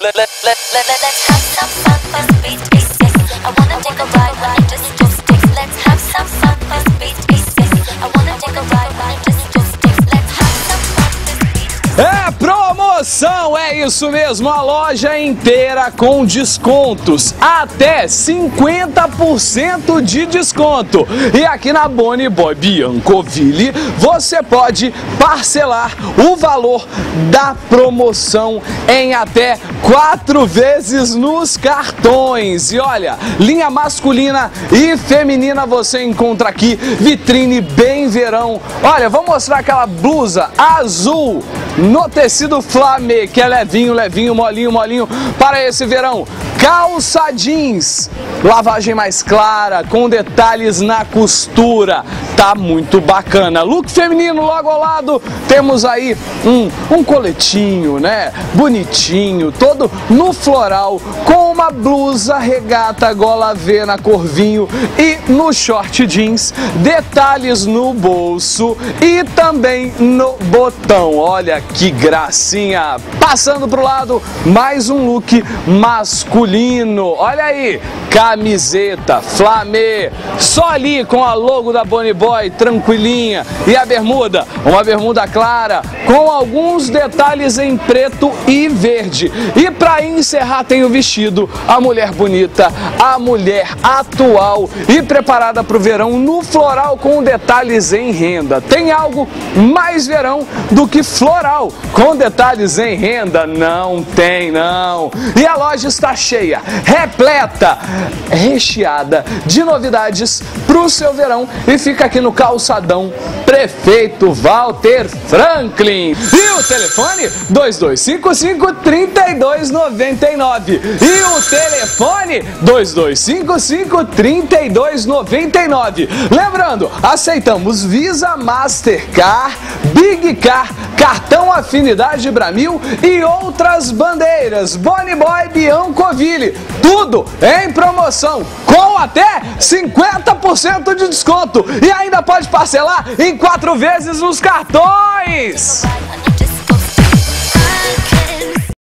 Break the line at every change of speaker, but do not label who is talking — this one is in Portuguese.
Let's have some fun, first beat is yes. I wanna take a ride when it just sticks. Let's have some fun, first beat is yes. I wanna take a ride when it just sticks. Let's have some fun, first beat is yes.
É promoção, é isso mesmo, a loja inteira com descontos, até 50% de desconto. E aqui na Bonnie Boy Biancoville, você pode parcelar o valor da promoção em até 4 vezes nos cartões. E olha, linha masculina e feminina você encontra aqui, vitrine bem verão. Olha, vou mostrar aquela blusa azul no tecido flamê, que é levinho, levinho, molinho, molinho para esse verão. Calça jeans, lavagem mais clara, com detalhes na costura, tá muito bacana. Look feminino logo ao lado, temos aí um coletinho, né, bonitinho, todo no floral, com uma blusa regata gola V na cor vinho e no short jeans, detalhes no bolso e também no botão. Olha que gracinha. Passando pro lado, mais um look masculino. Olha aí, camiseta, flamê, só ali com a logo da Bonnie Boy, tranquilinha. E a bermuda, uma bermuda clara, com alguns detalhes em preto e verde. E para encerrar tem o vestido, a mulher bonita, a mulher atual e preparada para o verão no floral com detalhes em renda. Tem algo mais verão do que floral com detalhes em renda? Não tem, não. E a loja está cheia, repleta, recheada de novidades para o seu verão e fica aqui no calçadão Prefeito Walter Franklin. E o telefone 2255-3299. E o telefone 2255-3299. Lembrando, aceitamos Visa, Mastercard, Big Car, cartão Afinidade Bramil e outras bandeiras. Bonnie Boy Biancoville, tudo em promoção com até 50% de desconto e ainda pode parcelar em 4 vezes nos cartões.